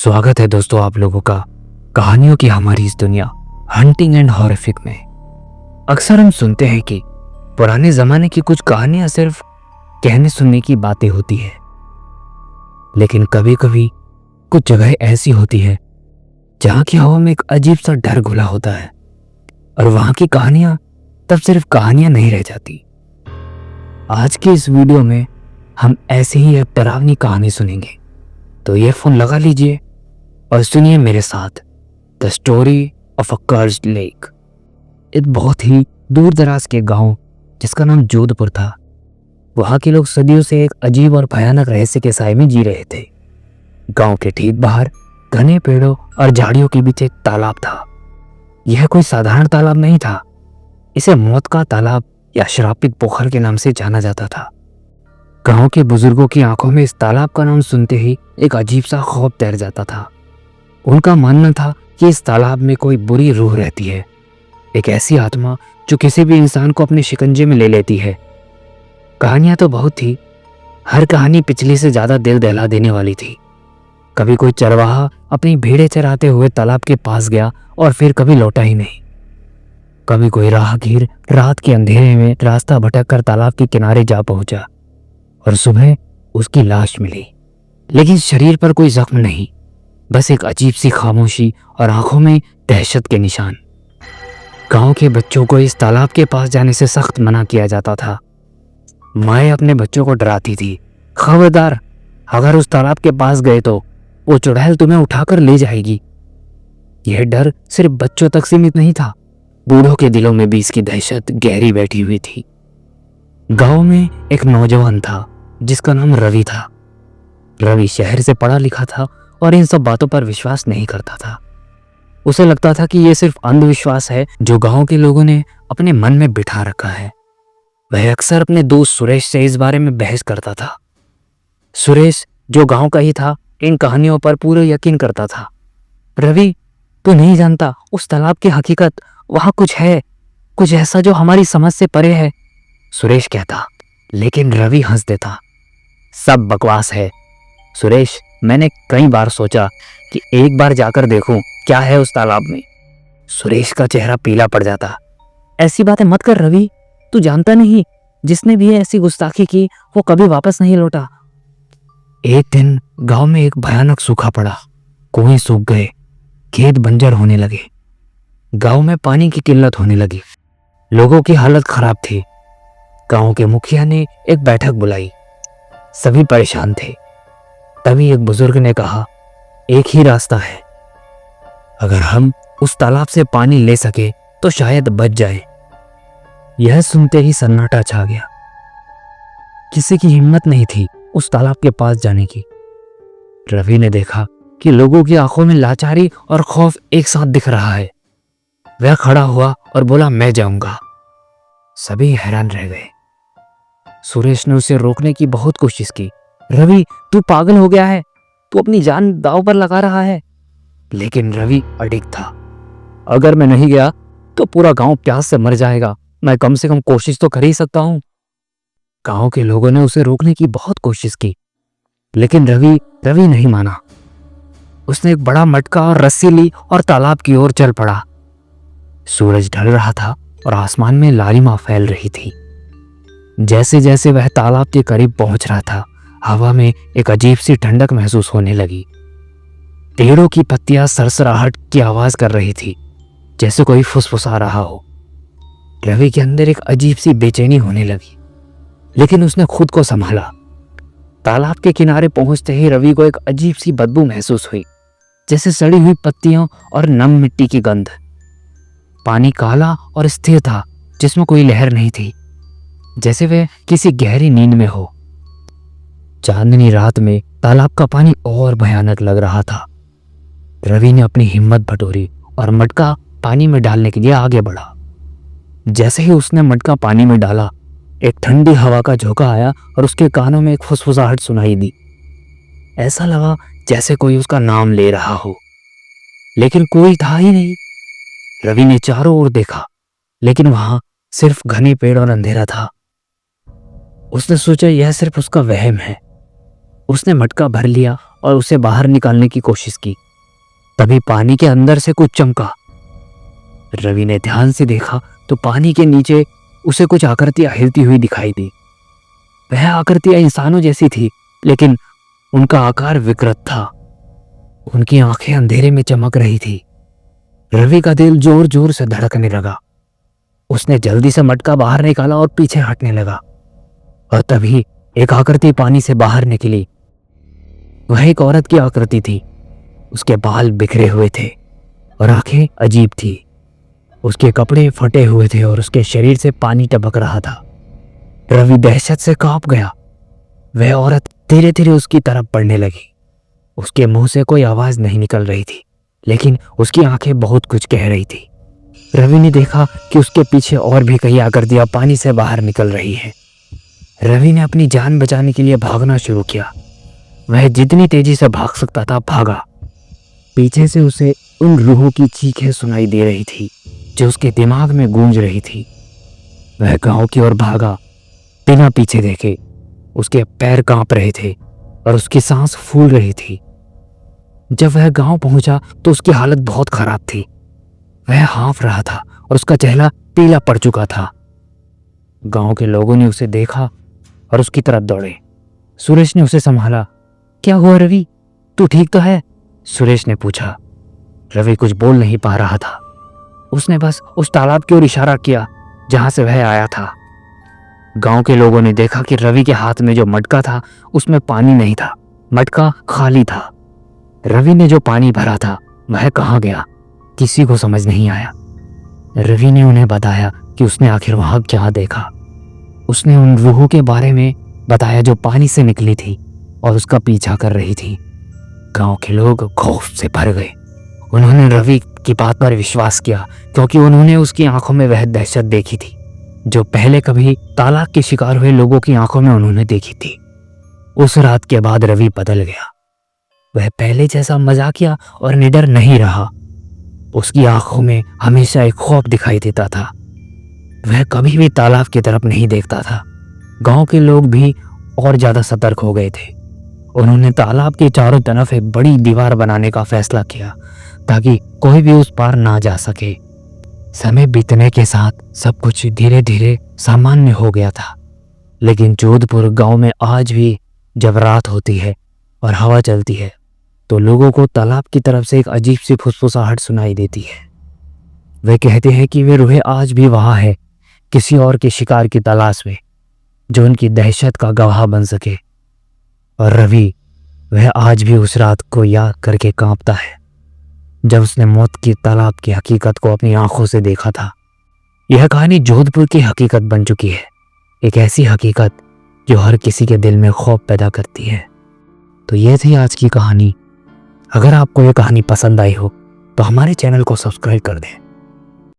स्वागत है दोस्तों आप लोगों का कहानियों की हमारी इस दुनिया हंटिंग एंड हॉरिफिक में। अक्सर हम सुनते हैं कि पुराने जमाने की कुछ कहानियां सिर्फ कहने सुनने की बातें होती है, लेकिन कभी कभी कुछ जगह ऐसी होती है जहां की हवा में एक अजीब सा डर घुला होता है और वहां की कहानियां तब सिर्फ कहानियां नहीं रह जाती। आज के इस वीडियो में हम ऐसे ही एक डरावनी कहानी सुनेंगे, तो ईयरफोन लगा लीजिए और सुनिए मेरे साथ the story of a cursed lake. एक बहुत ही दूर दराज के गांव जिसका नाम जोधपुर था, वहां के लोग सदियों से एक अजीब और भयानक रहस्य के साए में जी रहे थे। गांव के ठीक बाहर घने पेड़ों और झाड़ियों के बीच एक तालाब था। यह कोई साधारण तालाब नहीं था, इसे मौत का तालाब या श्रापित पोखर के नाम से जाना जाता था। गांव के बुजुर्गों की आंखों में इस तालाब का नाम सुनते ही एक अजीब सा खौफ तैर जाता था। उनका मानना था कि इस तालाब में कोई बुरी रूह रहती है, एक ऐसी आत्मा जो किसी भी इंसान को अपने शिकंजे में ले लेती है। कहानियां तो बहुत थी, हर कहानी पिछली से ज्यादा दिल दहला देने वाली थी। कभी कोई चरवाहा अपनी भेड़ें चराते हुए तालाब के पास गया और फिर कभी लौटा ही नहीं। कभी कोई राहगीर रात के अंधेरे में रास्ता भटक कर तालाब के किनारे जा पहुंचा और सुबह उसकी लाश मिली, लेकिन शरीर पर कोई जख्म नहीं, बस एक अजीब सी खामोशी और आंखों में दहशत के निशान। गांव के बच्चों को इस तालाब के पास जाने से सख्त मना किया जाता था। माएँ अपने बच्चों को डराती थी, खबरदार, अगर उस तालाब के पास गए तो वो चुड़ैल तुम्हें उठाकर ले जाएगी। यह डर सिर्फ बच्चों तक सीमित नहीं था, बूढ़ों के दिलों में भी इसकी दहशत गहरी बैठी हुई थी। गांव में एक नौजवान था जिसका नाम रवि था। रवि शहर से पढ़ा लिखा था और इन सब बातों पर विश्वास नहीं करता था। उसे लगता था कि यह सिर्फ अंधविश्वास है जो गांव के लोगों ने अपने मन में बिठा रखा है। वह अक्सर अपने दोस्त सुरेश से इस बारे में बहस करता था। सुरेश, जो गांव का ही था, इन कहानियों पर पूरा यकीन करता था। रवि, तू नहीं जानता उस तालाब की हकीकत, वहां कुछ है, कुछ ऐसा जो हमारी समझ से परे है, सुरेश कहता। लेकिन रवि हंस देता। सब बकवास है सुरेश, मैंने कई बार सोचा कि एक बार जाकर देखूं क्या है उस तालाब में। सुरेश का चेहरा पीला पड़ जाता। ऐसी बातें मत कर रवि, तू जानता नहीं, जिसने भी ऐसी गुस्ताखी की वो कभी वापस नहीं लौटा। एक दिन गांव में एक भयानक सूखा पड़ा, कुएं सूख गए, खेत बंजर होने लगे, गांव में पानी की किल्लत होने लगी, लोगों की हालत खराब थी। गांव के मुखिया ने एक बैठक बुलाई, सभी परेशान थे। तभी एक बुजुर्ग ने कहा, एक ही रास्ता है, अगर हम उस तालाब से पानी ले सके तो शायद बच जाए। यह सुनते ही सन्नाटा छा गया। किसी की हिम्मत नहीं थी उस तालाब के पास जाने की। रवि ने देखा कि लोगों की आंखों में लाचारी और खौफ एक साथ दिख रहा है। वह खड़ा हुआ और बोला, मैं जाऊंगा। सभी हैरान रह गए। सुरेश ने उसे रोकने की बहुत कोशिश की। रवि, तू पागल हो गया है, तू अपनी जान दांव पर लगा रहा है। लेकिन रवि अडिग था। अगर मैं नहीं गया तो पूरा गांव प्यास से मर जाएगा, मैं कम से कम कोशिश तो कर ही सकता हूं। गांव के लोगों ने उसे रोकने की बहुत कोशिश की, लेकिन रवि नहीं माना। उसने एक बड़ा मटका और रस्सी ली और तालाब की ओर चल पड़ा। सूरज ढल रहा था और आसमान में लालिमा फैल रही थी। जैसे जैसे वह तालाब के करीब पहुंच रहा था, हवा में एक अजीब सी ठंडक महसूस होने लगी। पेड़ों की पत्तियां सरसराहट की आवाज कर रही थी, जैसे कोई फुसफुसा रहा हो। रवि के अंदर एक अजीब सी बेचैनी होने लगी, लेकिन उसने खुद को संभाला। तालाब के किनारे पहुंचते ही रवि को एक अजीब सी बदबू महसूस हुई, जैसे सड़ी हुई पत्तियों और नम मिट्टी की गंध। पानी काला और स्थिर था, जिसमें कोई लहर नहीं थी, जैसे वह किसी गहरी नींद में हो। चांदनी रात में तालाब का पानी और भयानक लग रहा था। रवि ने अपनी हिम्मत बटोरी और मटका पानी में डालने के लिए आगे बढ़ा। जैसे ही उसने मटका पानी में डाला, एक ठंडी हवा का झोंका आया और उसके कानों में एक फुसफुसाहट सुनाई दी। ऐसा लगा जैसे कोई उसका नाम ले रहा हो, लेकिन कोई था ही नहीं। रवि ने चारों ओर देखा, लेकिन वहां सिर्फ घने पेड़ और अंधेरा था। उसने सोचा यह सिर्फ उसका वहम है। उसने मटका भर लिया और उसे बाहर निकालने की कोशिश की। तभी पानी के अंदर से कुछ चमका। रवि ने ध्यान से देखा तो पानी के नीचे उसे कुछ आकृतियां हिलती हुई दिखाई दी। वह आकृतियां इंसानों जैसी थी, लेकिन उनका आकार विकृत था। उनकी आंखें अंधेरे में चमक रही थी। रवि का दिल जोर जोर से धड़कने लगा। उसने जल्दी से मटका बाहर निकाला और पीछे हटने लगा। और तभी एक आकृति पानी से बाहर निकली। वह एक औरत की आकृति थी। उसके बाल बिखरे हुए थे और आंखें अजीब थी। उसके कपड़े फटे हुए थे और उसके शरीर से पानी टपक रहा था। रवि दहशत से कांप गया। वह औरत धीरे धीरे उसकी तरफ बढ़ने लगी। उसके मुंह से कोई आवाज नहीं निकल रही थी, लेकिन उसकी आंखें बहुत कुछ कह रही थी। रवि ने देखा कि उसके पीछे और भी कई आकृतियां पानी से बाहर निकल रही हैं। रवि ने अपनी जान बचाने के लिए भागना शुरू किया। वह जितनी तेजी से भाग सकता था भागा। पीछे से उसे उन रूहों की चीखें सुनाई दे रही थी जो उसके दिमाग में गूंज रही थी। वह गांव की ओर भागा बिना पीछे देखे। उसके पैर कांप रहे थे और उसकी सांस फूल रही थी। जब वह गांव पहुंचा तो उसकी हालत बहुत खराब थी। वह हाँफ रहा था और उसका चेहरा पीला पड़ चुका था। गांव के लोगों ने उसे देखा और उसकी तरफ दौड़े। सुरेश ने उसे संभाला। क्या हुआ रवि, तू ठीक तो है? सुरेश ने पूछा। रवि कुछ बोल नहीं पा रहा था। उसने बस उस तालाब की ओर इशारा किया जहां से वह आया था। गांव के लोगों ने देखा कि रवि के हाथ में जो मटका था उसमें पानी नहीं था, मटका खाली था। रवि ने जो पानी भरा था वह कहाँ गया, किसी को समझ नहीं आया। रवि ने उन्हें बताया कि उसने आखिर वहां क्या देखा। उसने उन रूहों के बारे में बताया जो पानी से निकली थी और उसका पीछा कर रही थी। गांव के लोग खौफ से भर गए। उन्होंने रवि की बात पर विश्वास किया क्योंकि उन्होंने उसकी आंखों में वह दहशत देखी थी जो पहले कभी तालाब के शिकार हुए लोगों की आंखों में उन्होंने देखी थी। उस रात के बाद रवि बदल गया। वह पहले जैसा मजाकिया और निडर नहीं रहा। उसकी आंखों में हमेशा एक खौफ दिखाई देता था। वह कभी भी तालाब की तरफ नहीं देखता था। गांव के लोग भी और ज्यादा सतर्क हो गए थे। उन्होंने तालाब के चारों तरफ एक बड़ी दीवार बनाने का फैसला किया ताकि कोई भी उस पार ना जा सके। समय बीतने के साथ सब कुछ धीरे धीरे सामान्य हो गया था, लेकिन जोधपुर गांव में आज भी जब रात होती है और हवा चलती है तो लोगों को तालाब की तरफ से एक अजीब सी फुसफुसाहट सुनाई देती है। वे कहते हैं कि वे रूहें आज भी वहां है, किसी और के शिकार की तलाश में, जो उनकी दहशत का गवाह बन सके। और रवि, वह आज भी उस रात को याद करके कांपता है जब उसने मौत की तालाब की हकीकत को अपनी आंखों से देखा था। यह कहानी जोधपुर की हकीकत बन चुकी है, एक ऐसी हकीकत जो हर किसी के दिल में खौफ पैदा करती है। तो यह थी आज की कहानी। अगर आपको यह कहानी पसंद आई हो तो हमारे चैनल को सब्सक्राइब कर दें।